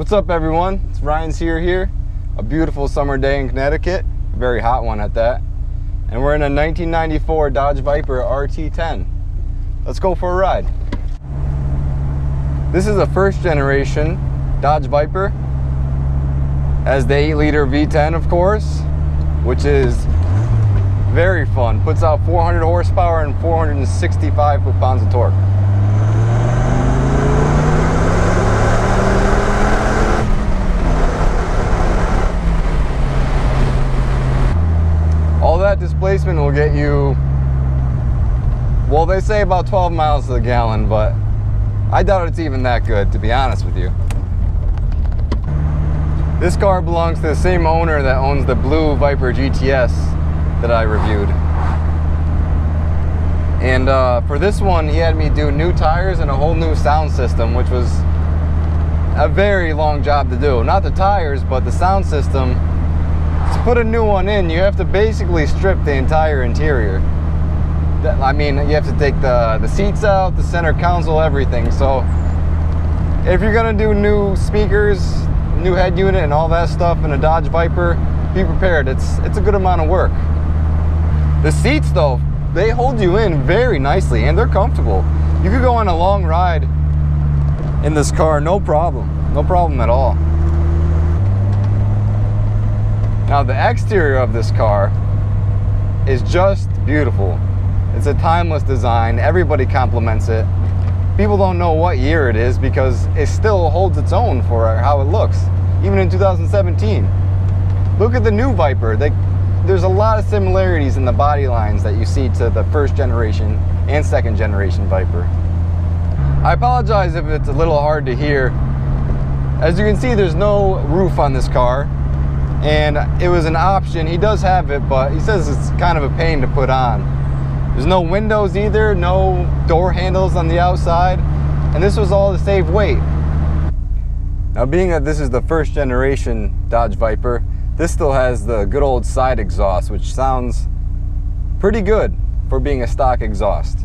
What's up, everyone? It's Ryan's here. A beautiful summer day in Connecticut, a very hot one at that. And we're in a 1994 Dodge Viper RT10. Let's go for a ride. This is a first generation Dodge Viper. Has the 8-liter V10, of course, which is very fun. Puts out 400 horsepower and 465 foot-pounds of torque. All that displacement will get you, well, they say about 12 miles to the gallon, but I doubt it's even that good, to be honest with you. This car belongs to the same owner that owns the blue Viper GTS that I reviewed. And for this one, he had me do new tires and a whole new sound system, which was a very long job to do. Not the tires, but the sound system. To put a new one in, you have to basically strip the entire interior. I mean, you have to take the seats out, the center console, everything. So if you're gonna do new speakers, new head unit and all that stuff in a Dodge Viper, be prepared. It's a good amount of work. The seats though, they hold you in very nicely and they're comfortable. You could go on a long ride in this car, no problem at all. Now the exterior of this car is just beautiful. It's a timeless design. Everybody compliments it. People don't know what year it is because it still holds its own for how it looks, even in 2017. Look at the new Viper. There's a lot of similarities in the body lines that you see to the first generation and second generation Viper. I apologize if it's a little hard to hear. As you can see, there's no roof on this car. And it was an option. He does have it, but he says it's kind of a pain to put on. There's no windows either, no door handles on the outside, and this was all to save weight. Now, being that this is the first generation Dodge Viper, this still has the good old side exhaust, which sounds pretty good for being a stock exhaust.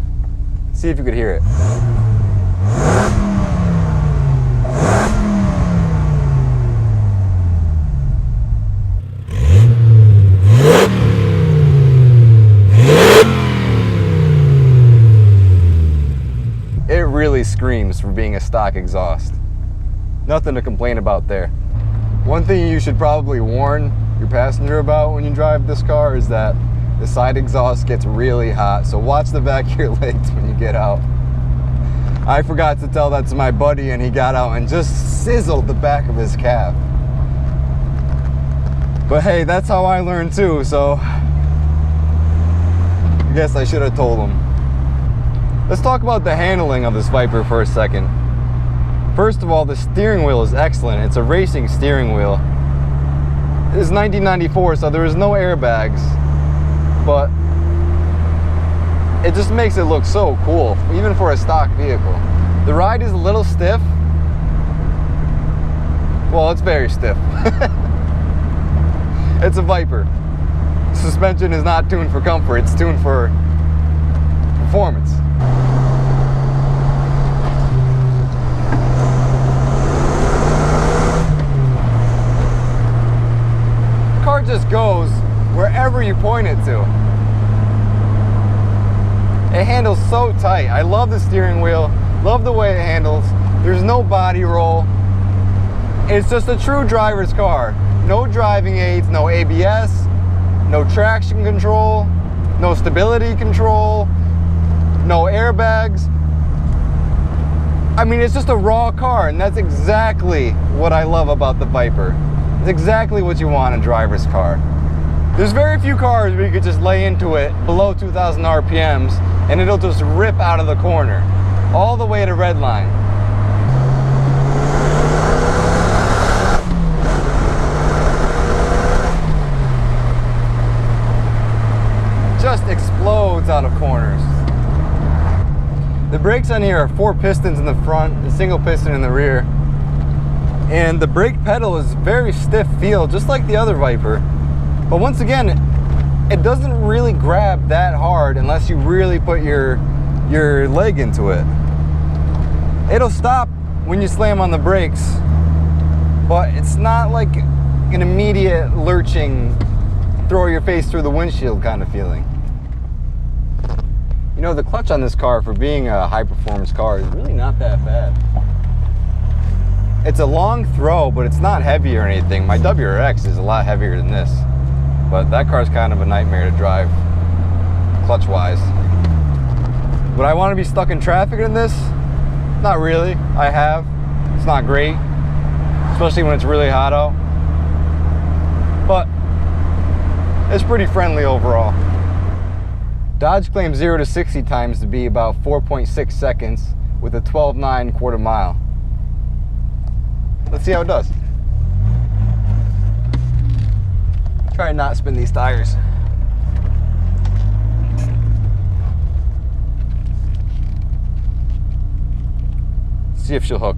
See if you could hear it. Really screams for being a stock exhaust. Nothing to complain about there. One thing you should probably warn your passenger about when you drive this car is that the side exhaust gets really hot, so watch the back of your legs when you get out. I forgot to tell that to my buddy and he got out and just sizzled the back of his cab. But hey, that's how I learned too, so I guess I should have told him. Let's talk about the handling of this Viper for a second. First of all, the steering wheel is excellent. It's a racing steering wheel. It is 1994, so there is no airbags, but it just makes it look so cool, even for a stock vehicle. The ride is a little stiff. Well, it's very stiff. It's a Viper. Suspension is not tuned for comfort, it's tuned for performance. The car just goes wherever you point it to. It handles so tight. I love the steering wheel, love the way it handles. There's no body roll. It's just a true driver's car. No driving aids, no ABS, no traction control, no stability control, no airbags. I mean, it's just a raw car, and that's exactly what I love about the Viper. It's exactly what you want in a driver's car. There's very few cars where you could just lay into it below 2,000 RPMs and it'll just rip out of the corner, all the way to red line. Just explodes out of corners. The brakes on here are 4 pistons in the front, a single piston in the rear. And the brake pedal is very stiff feel, just like the other Viper. But once again, it doesn't really grab that hard unless you really put your leg into it. It'll stop when you slam on the brakes, but it's not like an immediate lurching, throw your face through the windshield kind of feeling. You know, the clutch on this car, for being a high performance car, is really not that bad. It's a long throw, but it's not heavy or anything. My WRX is a lot heavier than this, but that car's kind of a nightmare to drive clutch wise. Would I want to be stuck in traffic in this? Not really. I have. It's not great, especially when it's really hot out, but it's pretty friendly overall. Dodge claims 0 to 60 times to be about 4.6 seconds with a 12.9 quarter mile. Let's see how it does. Try and not spin these tires. See if she'll hook.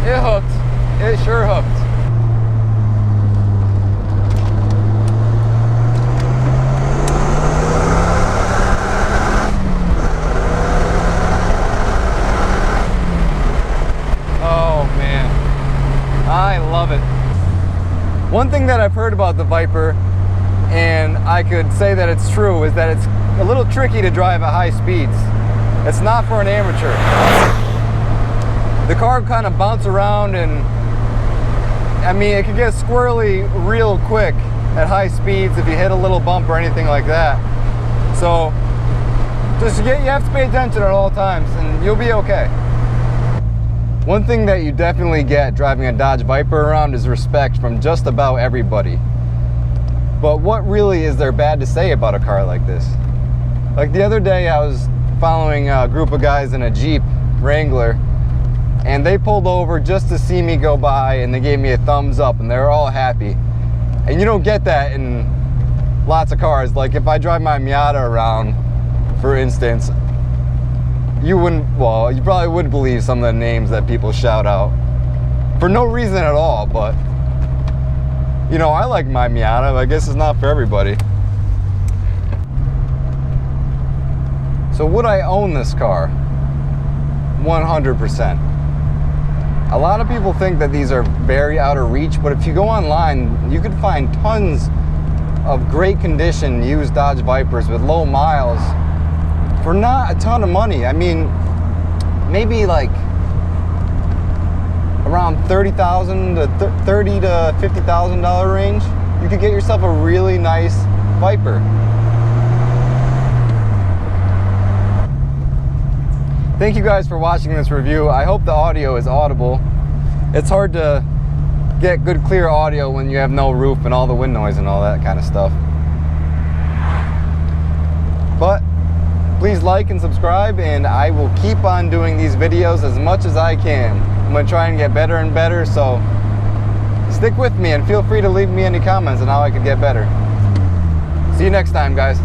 It hooked. It sure hooked. Oh man, I love it. One thing that I've heard about the Viper, and I could say that it's true, is that it's a little tricky to drive at high speeds. It's not for an amateur. The car kind of bounce around, and I mean, it can get squirrely real quick at high speeds if you hit a little bump or anything like that. So you have to pay attention at all times and you'll be okay. One thing that you definitely get driving a Dodge Viper around is respect from just about everybody. But what really is there bad to say about a car like this? Like the other day, I was following a group of guys in a Jeep Wrangler, and they pulled over just to see me go by, and they gave me a thumbs up, and they were all happy. And you don't get that in lots of cars. Like if I drive my Miata around, for instance, you probably would believe some of the names that people shout out for no reason at all. But you know, I like my Miata. I guess it's not for everybody. So would I own this car? 100%. A lot of people think that these are very out of reach, but if you go online, you can find tons of great condition used Dodge Vipers with low miles for not a ton of money. I mean, maybe like around $30,000 to $30,000 to $50,000 range. You could get yourself a really nice Viper. Thank you guys for watching this review. I hope the audio is audible. It's hard to get good clear audio when you have no roof and all the wind noise and all that kind of stuff. But please like and subscribe, and I will keep on doing these videos as much as I can. I'm going to try and get better and better, so stick with me and feel free to leave me any comments on how I could get better. See you next time, guys.